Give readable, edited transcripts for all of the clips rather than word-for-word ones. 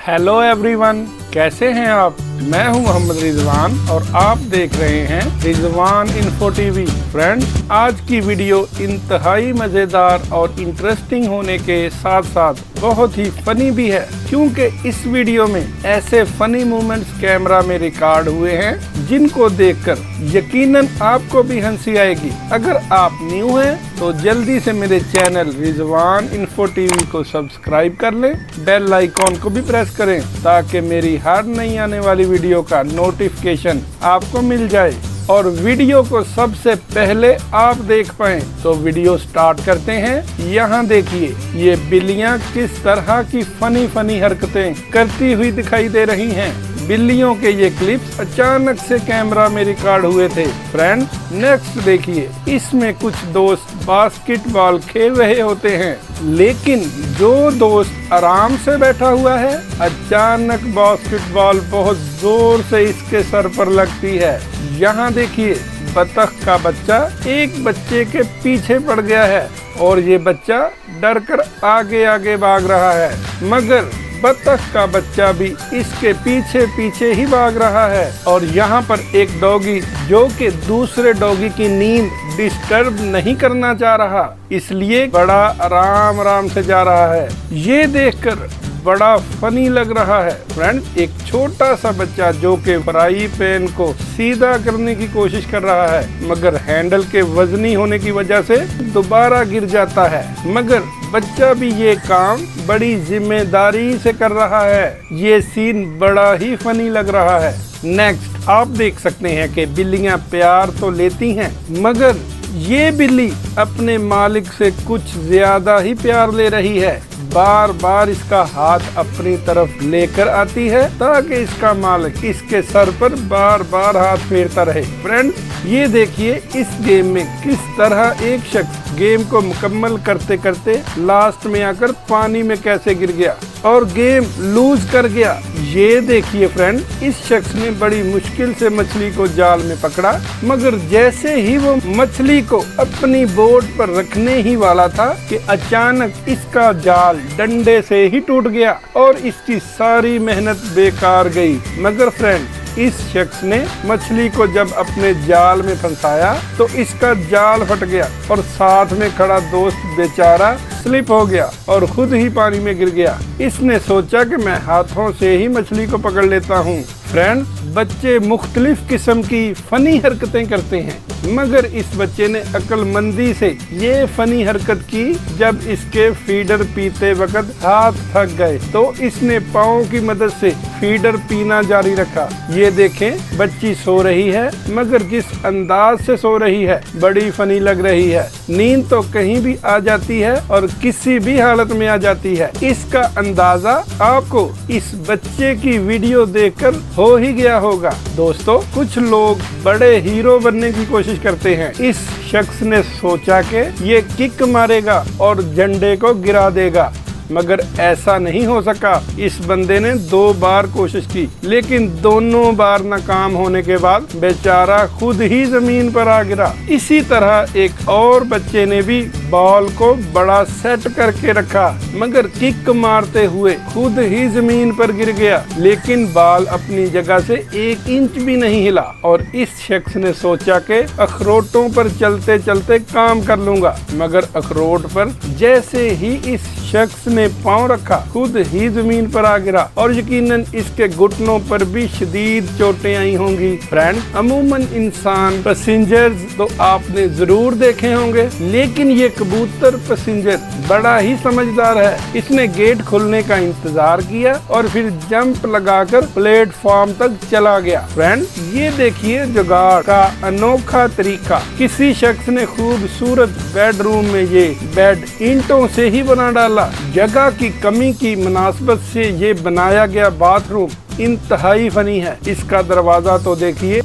Hello everyone, कैसे हैं आप। मैं हूं मोहम्मद रिजवान और आप देख रहे हैं रिजवान इन्फो टीवी। फ्रेंड्स, आज की वीडियो इंतहाई मजेदार और इंटरेस्टिंग होने के साथ साथ बहुत ही फनी भी है, क्योंकि इस वीडियो में ऐसे फनी मोमेंट्स कैमरा में रिकॉर्ड हुए हैं जिनको देखकर यकीनन आपको भी हंसी आएगी। अगर आप न्यू हैं तो जल्दी से मेरे चैनल रिजवान इन्फो टीवी को सब्सक्राइब कर लें, बेल आइकॉन को भी प्रेस करें ताकि मेरी हर नई आने वाली वीडियो का नोटिफिकेशन आपको मिल जाए और वीडियो को सबसे पहले आप देख पाएं। तो वीडियो स्टार्ट करते हैं। यहाँ देखिए ये बिल्लियाँ किस तरह की फनी हरकतें करती हुई दिखाई दे रही हैं। बिल्लियों के ये क्लिप्स अचानक से कैमरा में रिकॉर्ड हुए थे। फ्रेंड्स, नेक्स्ट देखिए, इसमें कुछ दोस्त बास्केटबॉल खेल रहे होते हैं, लेकिन जो दोस्त आराम से बैठा हुआ है अचानक बास्केटबॉल बहुत जोर से इसके सर पर लगती है। यहाँ देखिए बतख का बच्चा एक बच्चे के पीछे पड़ गया है और ये बच्चा डरकर आगे भाग रहा है, मगर बतख का बच्चा भी इसके पीछे ही भाग रहा है। और यहाँ पर एक डॉगी जो कि दूसरे डॉगी की नींद डिस्टर्ब नहीं करना चाह रहा, इसलिए बड़ा आराम से जा रहा है। ये देखकर बड़ा फनी लग रहा है। फ्रेंड्स, एक छोटा सा बच्चा जो कि फ्राई पैन को सीधा करने की कोशिश कर रहा है, मगर हैंडल के वजनी होने की वजह से दोबारा गिर जाता है, मगर बच्चा भी ये काम बड़ी जिम्मेदारी से कर रहा है। ये सीन बड़ा ही फनी लग रहा है। नेक्स्ट आप देख सकते हैं कि बिल्लियां प्यार तो लेती हैं, मगर ये बिल्ली अपने मालिक से कुछ ज्यादा ही प्यार ले रही है। बार इसका हाथ अपनी तरफ लेकर आती है ताकि इसका मालिक इसके सर पर बार हाथ फेरता रहे। फ्रेंड्स, ये देखिए इस गेम में किस तरह एक शख्स गेम को मुकम्मल करते करते लास्ट में आकर पानी में कैसे गिर गया और गेम लूज कर गया। ये देखिए फ्रेंड, इस शख्स ने बड़ी मुश्किल से मछली को जाल में पकड़ा, मगर जैसे ही वो मछली को अपनी बोट पर रखने ही वाला था कि अचानक इसका जाल डंडे से ही टूट गया और इसकी सारी मेहनत बेकार गई। मगर फ्रेंड, इस शख्स ने मछली को जब अपने जाल में फंसाया तो इसका जाल फट गया और साथ में खड़ा दोस्त बेचारा स्लिप हो गया और खुद ही पानी में गिर गया। इसने सोचा कि मैं हाथों से ही मछली को पकड़ लेता हूँ। फ्रेंड्स, बच्चे मुख्तलिफ किस्म की फनी हरकतें करते हैं, मगर इस बच्चे ने अक्लमंदी से ये फनी हरकत की जब इसके फीडर पीते वक्त हाथ थक गए तो इसने पाँव की मदद से फीडर पीना जारी रखा। ये देखें, बच्ची सो रही है, मगर जिस अंदाज से सो रही है बड़ी फनी लग रही है। नींद तो कहीं भी आ जाती है और किसी भी हालत में आ जाती है। इसका अंदाजा आपको इस बच्चे की वीडियो देखकर हो ही गया होगा। दोस्तों, कुछ लोग बड़े हीरो बनने की कोशिश करते हैं। इस शख्स ने सोचा कि ये किक मारेगा और झंडे को गिरा देगा, मगर ऐसा नहीं हो सका। इस बंदे ने 2 बार कोशिश की, लेकिन दोनों बार नाकाम होने के बाद बेचारा खुद ही जमीन पर आ गिरा। इसी तरह एक और बच्चे ने भी बॉल को बड़ा सेट करके रखा, मगर किक मारते हुए खुद ही जमीन पर गिर गया, लेकिन बॉल अपनी जगह से 1 इंच भी नहीं हिला। और इस शख्स ने सोचा कि अखरोटों पर चलते चलते काम कर लूंगा, मगर अखरोट पर जैसे ही इस शख्स ने पांव रखा खुद ही जमीन पर आ गिरा और यकीनन इसके घुटनों पर भी शदीद चोटें आई होंगी। फ्रेंड, अमूमन इंसान पैसेंजर्स तो आपने जरूर देखे होंगे, लेकिन ये कबूतर पैसेंजर बड़ा ही समझदार है। इसने गेट खुलने का इंतजार किया और फिर जंप लगाकर प्लेटफॉर्म तक चला गया। फ्रेंड, ये देखिए जुगाड़ का अनोखा तरीका। किसी शख्स ने खूबसूरत बेडरूम में ये बेड ईंटों से ही बना डाला। जगह की कमी की मुनासबत से ये बनाया गया बाथरूम इंतहाई फनी है। इसका दरवाजा तो देखिए,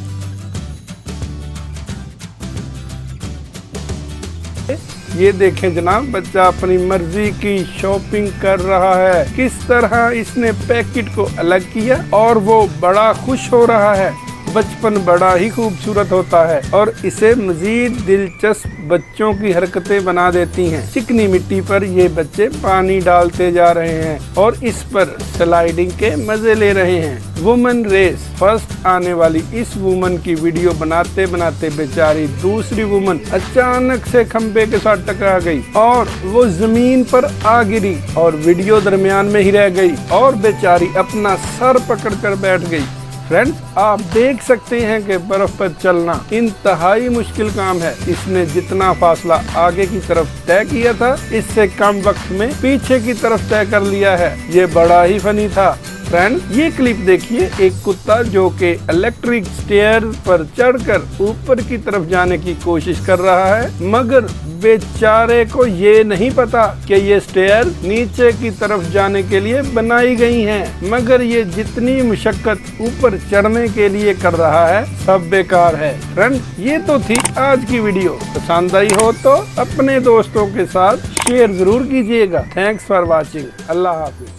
ये देखें जनाब, बच्चा अपनी मर्जी की शॉपिंग कर रहा है। किस तरह इसने पैकेट को अलग किया और वो बड़ा खुश हो रहा है। बचपन बड़ा ही खूबसूरत होता है और इसे मजीद दिलचस्प बच्चों की हरकतें बना देती हैं। चिकनी मिट्टी पर ये बच्चे पानी डालते जा रहे हैं और इस पर स्लाइडिंग के मजे ले रहे हैं। वुमेन रेस फर्स्ट आने वाली इस वुमन की वीडियो बनाते बनाते बेचारी दूसरी वुमन अचानक से खंबे के साथ टकरा गई और वो जमीन पर आ गिरी और वीडियो दरमियान में ही रह गई और बेचारी अपना सर पकड़कर बैठ गई। फ्रेंड्स, आप देख सकते हैं कि बर्फ पर चलना इंतहाई मुश्किल काम है। इसने जितना फासला आगे की तरफ तय किया था, इससे कम वक्त में पीछे की तरफ तय कर लिया है। ये बड़ा ही फनी था। फ्रेंड्स, ये क्लिप देखिए, एक कुत्ता जो कि इलेक्ट्रिक स्टेयर पर चढ़कर ऊपर की तरफ जाने की कोशिश कर रहा है, मगर बेचारे को ये नहीं पता कि ये स्टेयर नीचे की तरफ जाने के लिए बनाई गई हैं। मगर ये जितनी मुशक्कत ऊपर चढ़ने के लिए कर रहा है, सब बेकार है। फ्रेंड्स, ये तो थी आज की वीडियो। पसंद आई हो तो अपने दोस्तों के साथ शेयर जरूर कीजिएगा। Thanks for watching. Allah Hafiz.